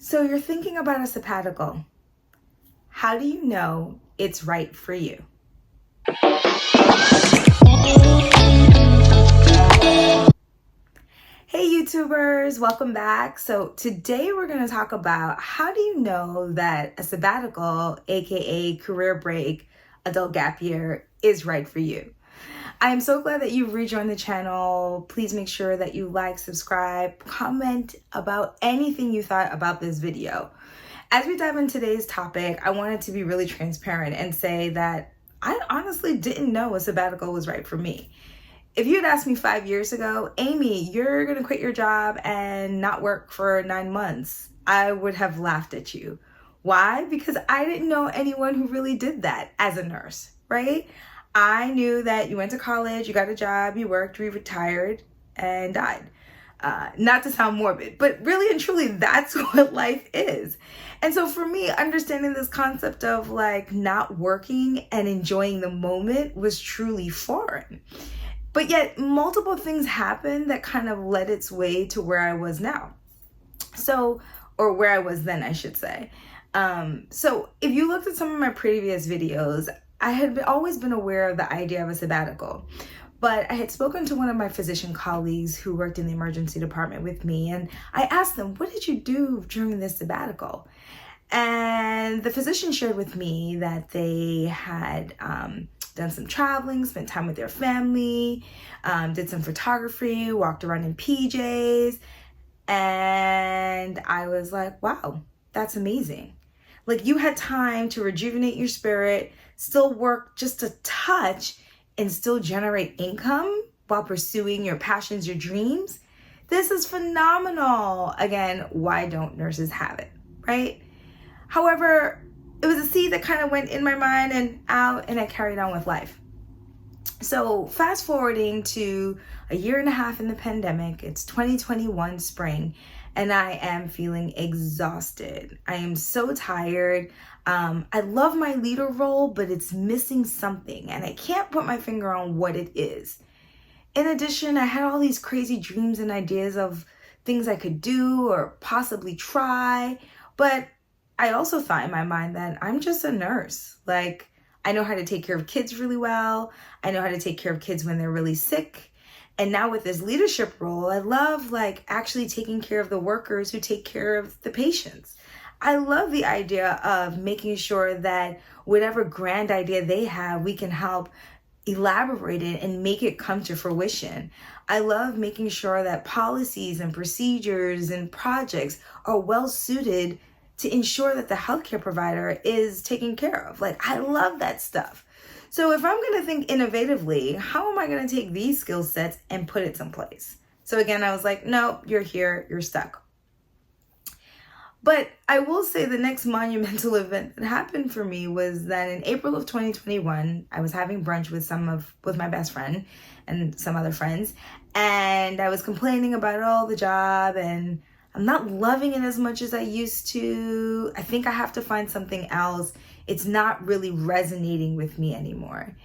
So you're thinking about a sabbatical. How do you know it's right for you? Hey YouTubers, welcome back. So today we're going to talk about how do you know that a sabbatical, aka career break, adult gap year, is right for you. I am so glad that you've rejoined the channel. Please make sure that you like, subscribe, comment about anything you thought about this video. As we dive into today's topic, I wanted to be really transparent and say that I honestly didn't know a sabbatical was right for me. If you had asked me 5 years ago, Amy, you're going to quit your job and not work for 9 months, I would have laughed at you. Why? Because I didn't know anyone who really did that as a nurse, right? I knew that you went to college, you got a job, you worked, you retired, and died. Not to sound morbid, but really and truly, that's what life is. And so for me, understanding this concept of like not working and enjoying the moment was truly foreign. But yet multiple things happened that kind of led its way to where I was now. Or where I was then, I should say. So if you looked at some of my previous videos, I had always been aware of the idea of a sabbatical. But I had spoken to one of my physician colleagues who worked in the emergency department with me, and I asked them, what did you do during this sabbatical? And the physician shared with me that they had done some traveling, spent time with their family, did some photography, walked around in PJs, and I was like, wow, that's amazing. Like, you had time to rejuvenate your spirit, still work just a touch, and still generate income while pursuing your passions, your dreams. This is phenomenal. Again, why don't nurses have it, right? However, it was a seed that kind of went in my mind and out, and I carried on with life. So fast forwarding to a year and a half in the pandemic, it's 2021 spring, and I am feeling exhausted. I am so tired. I love my leader role, but it's missing something, and I can't put my finger on what it is. In addition, I had all these crazy dreams and ideas of things I could do or possibly try, but I also thought in my mind that I'm just a nurse. Like, I know how to take care of kids really well. I know how to take care of kids when they're really sick. And now with this leadership role, I love like actually taking care of the workers who take care of the patients. I love the idea of making sure that whatever grand idea they have, we can help elaborate it and make it come to fruition. I love making sure that policies and procedures and projects are well suited to ensure that the healthcare provider is taken care of. Like, I love that stuff. So if I'm going to think innovatively, how am I going to take these skill sets and put it someplace? So again, I was like, no, you're here, you're stuck. But I will say the next monumental event that happened for me was that in April of 2021, I was having brunch with my best friend and some other friends, and I was complaining about the job, and I'm not loving it as much as I used to. I think I have to find something else. It's not really resonating with me anymore.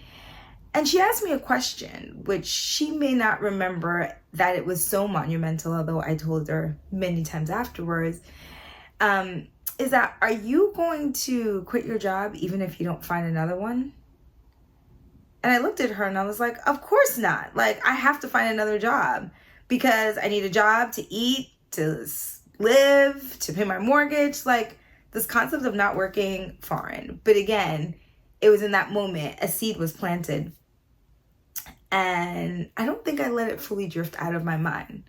And she asked me a question, which she may not remember that it was so monumental, although I told her many times afterwards, is that, are you going to quit your job even if you don't find another one? And I looked at her and I was like, of course not. Like, I have to find another job because I need a job to eat, to live, to pay my mortgage. Like, this concept of not working, foreign. But again, it was in that moment a seed was planted, and I don't think I let it fully drift out of my mind.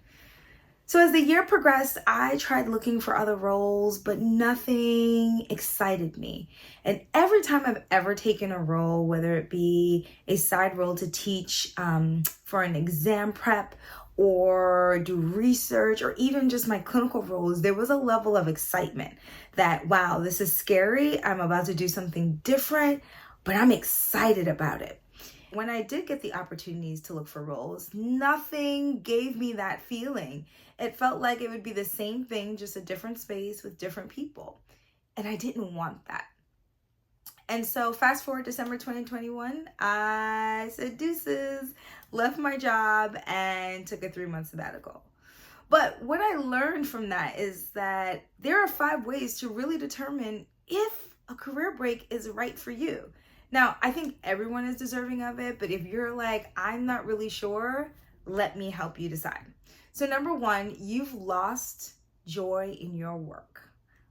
So as the year progressed, I tried looking for other roles, but nothing excited me. And every time I've ever taken a role, whether it be a side role to teach for an exam prep or do research, or even just my clinical roles, there was a level of excitement that, wow, this is scary. I'm about to do something different, but I'm excited about it. When I did get the opportunities to look for roles, nothing gave me that feeling. It felt like it would be the same thing, just a different space with different people. And I didn't want that. And so fast forward December 2021, I said deuces, left my job and took a 3-month sabbatical. But what I learned from that is that there are 5 ways to really determine if a career break is right for you. Now, I think everyone is deserving of it, but if you're like, I'm not really sure, let me help you decide. So number 1, you've lost joy in your work.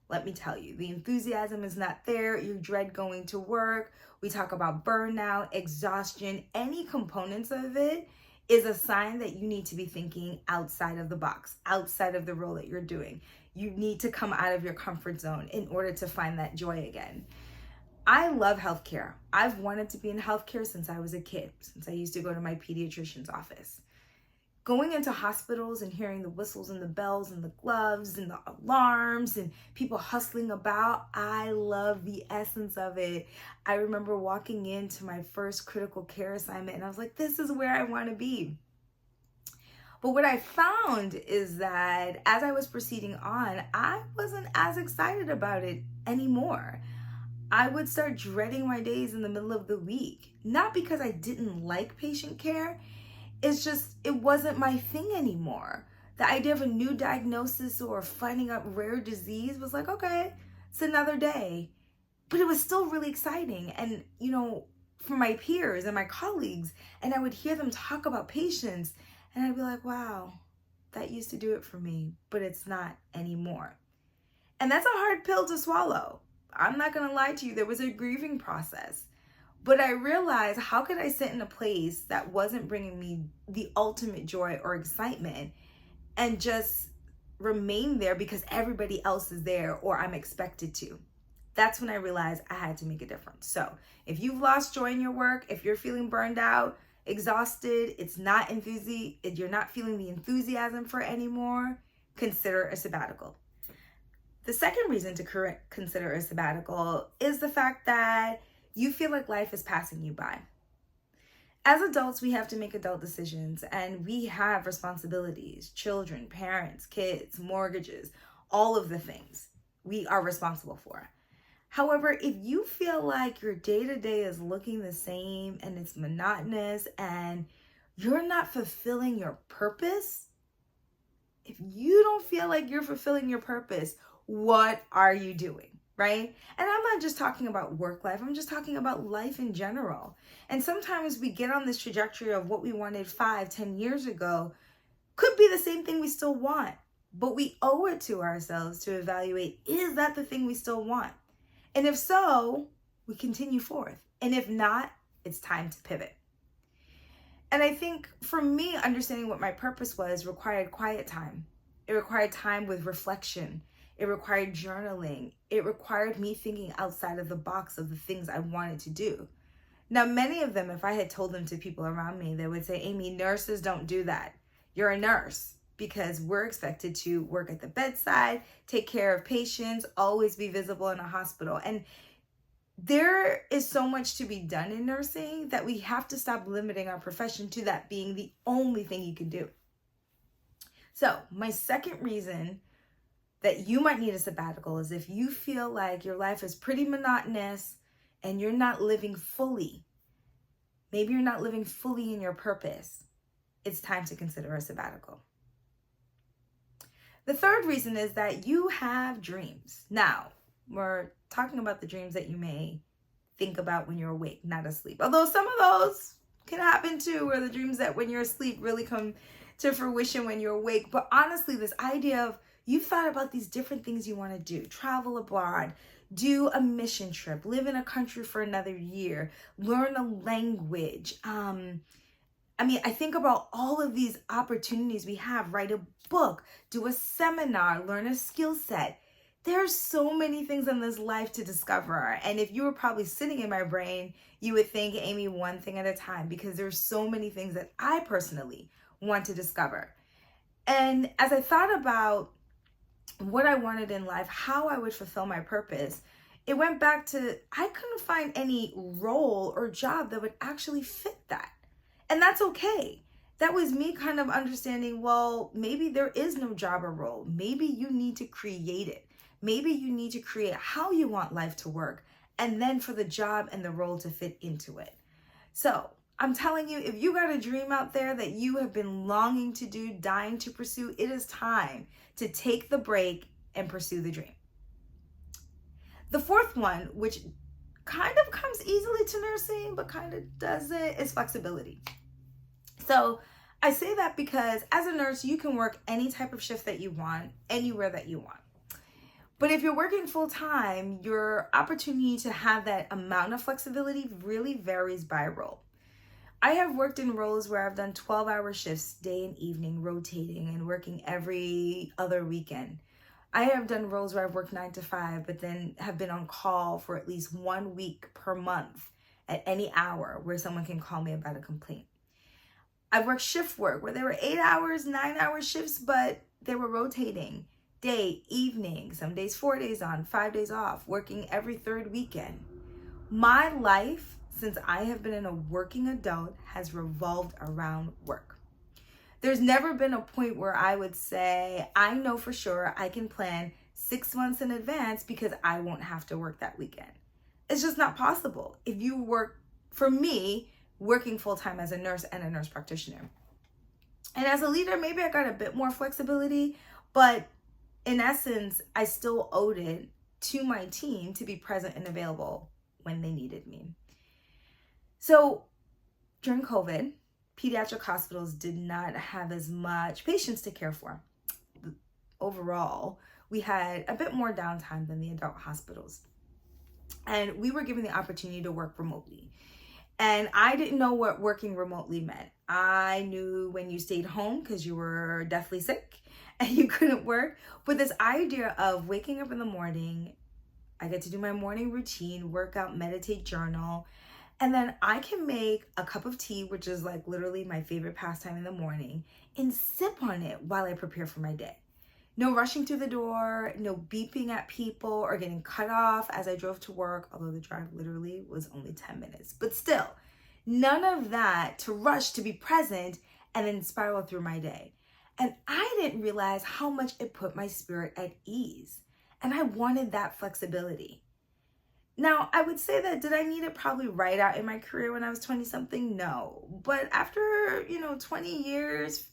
Let me tell you, the enthusiasm is not there. You dread going to work. We talk about burnout, exhaustion, any components of it is a sign that you need to be thinking outside of the box, outside of the role that you're doing. You need to come out of your comfort zone in order to find that joy again. I love healthcare. I've wanted to be in healthcare since I was a kid, since I used to go to my pediatrician's office. Going into hospitals and hearing the whistles and the bells and the gloves and the alarms and people hustling about, I love the essence of it. I remember walking into my first critical care assignment and I was like, this is where I want to be. But what I found is that as I was proceeding on, I wasn't as excited about it anymore. I would start dreading my days in the middle of the week, not because I didn't like patient care. It's just, it wasn't my thing anymore. The idea of a new diagnosis or finding out rare disease was like, okay, it's another day. But it was still really exciting. And, for my peers and my colleagues, and I would hear them talk about patients, and I'd be like, wow, that used to do it for me, but it's not anymore. And that's a hard pill to swallow. I'm not going to lie to you. There was a grieving process. But I realized, how could I sit in a place that wasn't bringing me the ultimate joy or excitement and just remain there because everybody else is there or I'm expected to? That's when I realized I had to make a difference. So if you've lost joy in your work, if you're feeling burned out, exhausted, you're not feeling the enthusiasm for it anymore, consider a sabbatical. The second reason to consider a sabbatical is the fact that you feel like life is passing you by. As adults, we have to make adult decisions and we have responsibilities, children, parents, kids, mortgages, all of the things we are responsible for. However, if you feel like your day-to-day is looking the same and it's monotonous and you're not fulfilling your purpose, if you don't feel like you're fulfilling your purpose, what are you doing? Right? And I'm not just talking about work life. I'm just talking about life in general. And sometimes we get on this trajectory of what we wanted 5-10 years ago could be the same thing we still want, but we owe it to ourselves to evaluate, is that the thing we still want? And if so, we continue forth. And if not, it's time to pivot. And I think for me, understanding what my purpose was required quiet time. It required time with reflection. It required journaling. It required me thinking outside of the box of the things I wanted to do. Now, many of them, if I had told them to people around me, they would say, Amy, nurses don't do that. You're a nurse, because we're expected to work at the bedside, take care of patients, always be visible in a hospital. And there is so much to be done in nursing that we have to stop limiting our profession to that being the only thing you can do. So my second reason that you might need a sabbatical is if you feel like your life is pretty monotonous and you're not living fully. Maybe you're not living fully in your purpose. It's time to consider a sabbatical. The third reason is that you have dreams. Now, we're talking about the dreams that you may think about when you're awake, not asleep. Although some of those can happen too, where the dreams that when you're asleep really come to fruition when you're awake. But honestly, this idea of you've thought about these different things you want to do, travel abroad, do a mission trip, live in a country for another year, learn a language. I think about all of these opportunities we have, write a book, do a seminar, learn a skill set. There's so many things in this life to discover. And if you were probably sitting in my brain, you would think, Amy, one thing at a time, because there's so many things that I personally want to discover. And as I thought about what I wanted in life, how I would fulfill my purpose, it went back to, I couldn't find any role or job that would actually fit that. And that's okay. That was me kind of understanding, well, maybe there is no job or role. Maybe you need to create it. Maybe you need to create how you want life to work, and then for the job and the role to fit into it. So I'm telling you, if you got a dream out there that you have been longing to do, dying to pursue, it is time to take the break and pursue the dream. The fourth one, which kind of comes easily to nursing, but kind of doesn't, is flexibility. So I say that because as a nurse, you can work any type of shift that you want, anywhere that you want. But if you're working full time, your opportunity to have that amount of flexibility really varies by role. I have worked in roles where I've done 12-hour shifts, day and evening, rotating and working every other weekend. I have done roles where I've worked 9 to 5, but then have been on call for at least 1 week per month at any hour where someone can call me about a complaint. I've worked shift work where there were 8 hours, 9-hour shifts, but they were rotating day, evening, some days 4 days on, 5 days off, working every third weekend. My life, since I have been a working adult, has revolved around work. There's never been a point where I would say, I know for sure I can plan 6 months in advance because I won't have to work that weekend. It's just not possible. If you work, for me, working full-time as a nurse and a nurse practitioner. And as a leader, maybe I got a bit more flexibility, but in essence, I still owed it to my team to be present and available when they needed me. So during COVID, pediatric hospitals did not have as much patients to care for. Overall, we had a bit more downtime than the adult hospitals. And we were given the opportunity to work remotely. And I didn't know what working remotely meant. I knew when you stayed home because you were deathly sick and you couldn't work. But this idea of waking up in the morning, I get to do my morning routine, workout, meditate, journal, and then I can make a cup of tea, which is like literally my favorite pastime in the morning, and sip on it while I prepare for my day. No rushing through the door, no beeping at people or getting cut off as I drove to work, although the drive literally was only 10 minutes. But still, none of that to rush to be present and then spiral through my day. And I didn't realize how much it put my spirit at ease. And I wanted that flexibility. Now, I would say that, did I need it probably right out in my career when I was 20-something? No. But after, 20 years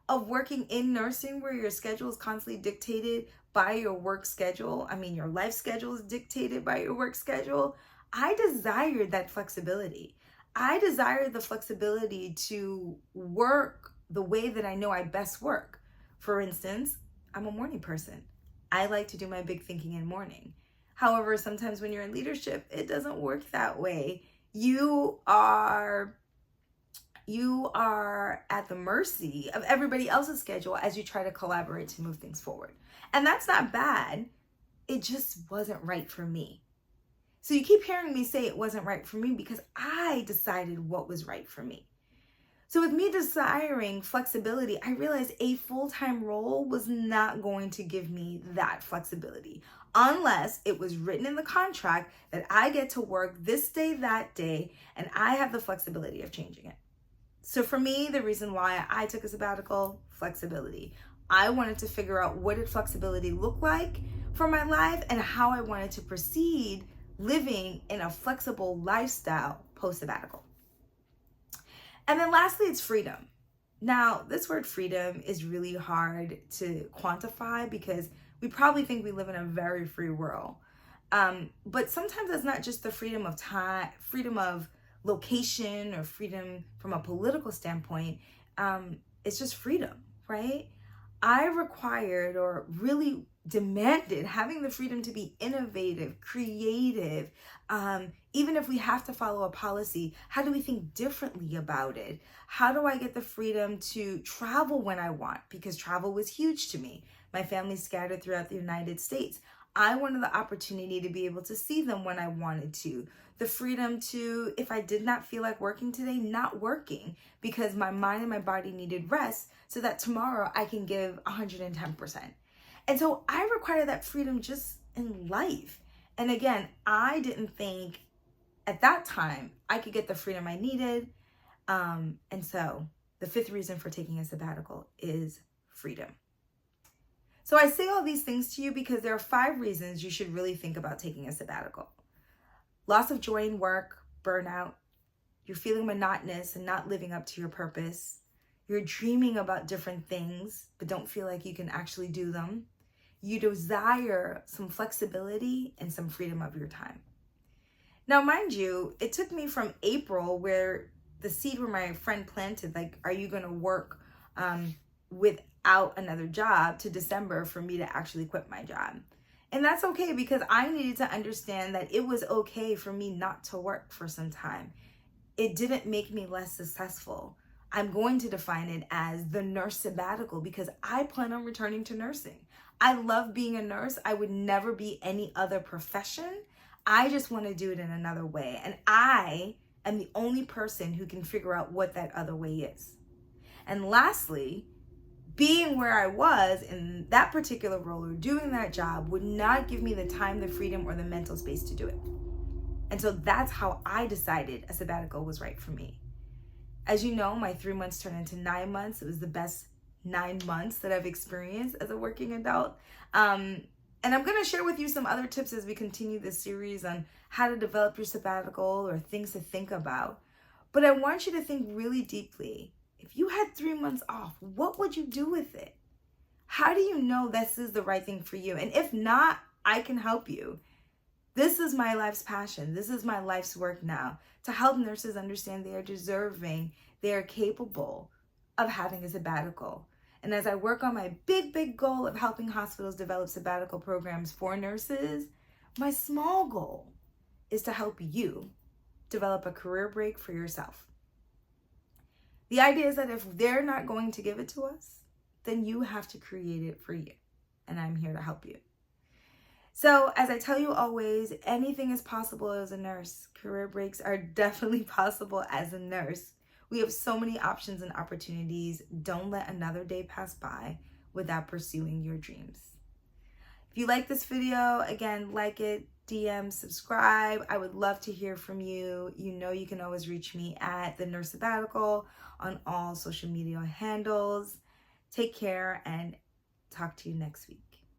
of working in nursing where your schedule is constantly dictated by your work schedule, your life schedule is dictated by your work schedule, I desired that flexibility. I desired the flexibility to work the way that I know I best work. For instance, I'm a morning person. I like to do my big thinking in morning. However, sometimes when you're in leadership, it doesn't work that way. You are at the mercy of everybody else's schedule as you try to collaborate to move things forward. And that's not bad. It just wasn't right for me. So you keep hearing me say it wasn't right for me because I decided what was right for me. So with me desiring flexibility, I realized a full-time role was not going to give me that flexibility unless it was written in the contract that I get to work this day, that day, and I have the flexibility of changing it. So for me, the reason why I took a sabbatical, flexibility. I wanted to figure out what did flexibility look like for my life and how I wanted to proceed living in a flexible lifestyle post-sabbatical. And then lastly, it's freedom. Now, this word freedom is really hard to quantify because we probably think we live in a very free world. But sometimes it's not just the freedom of time, freedom of location, or freedom from a political standpoint. It's just freedom, right? I required or really demanded having the freedom to be innovative, creative. Even if we have to follow a policy, how do we think differently about it? How do I get the freedom to travel when I want? Because travel was huge to me. My family's scattered throughout the United States. I wanted the opportunity to be able to see them when I wanted to. The freedom to, if I did not feel like working today, not working because my mind and my body needed rest so that tomorrow I can give 110%. And so I require that freedom just in life. And again, I didn't think at that time I could get the freedom I needed. And so the fifth reason for taking a sabbatical is freedom. So I say all these things to you because there are 5 reasons you should really think about taking a sabbatical. Loss of joy in work, burnout, You're feeling monotonous and not living up to your purpose. You're dreaming about different things, but don't feel like you can actually do them. You desire some flexibility and some freedom of your time. Now, mind you, it took me from April, where the seed where my friend planted, like, are you going to work without another job, to December for me to actually quit my job. And that's okay, because I needed to understand that it was okay for me not to work for some time. It didn't make me less successful. I'm going to define it as the nurse sabbatical, because I plan on returning to nursing. I love being a nurse. I would never be any other profession. I just want to do it in another way. And I am the only person who can figure out what that other way is. And lastly, being where I was in that particular role or doing that job would not give me the time, the freedom, or the mental space to do it. And so that's how I decided a sabbatical was right for me. As you know, my 3 months turned into 9 months. It was the best 9 months that I've experienced as a working adult. And I'm going to share with you some other tips as we continue this series on how to develop your sabbatical or things to think about. But I want you to think really deeply. If you had 3 months off, what would you do with it? How do you know this is the right thing for you? And if not, I can help you. This is my life's passion. This is my life's work now, to help nurses understand they are deserving, they are capable of having a sabbatical. And as I work on my big goal of helping hospitals develop sabbatical programs for nurses, my small goal is to help you develop a career break for yourself. The idea is that if they're not going to give it to us, then you have to create it for you. And I'm here to help you. So as I tell you always, anything is possible as a nurse. Career breaks are definitely possible as a nurse. We have so many options and opportunities. Don't let another day pass by without pursuing your dreams. If you like this video, again, like it, DM, subscribe. I would love to hear from you. You know you can always reach me at The Nurse Sabbatical on all social media handles. Take care and talk to you next week.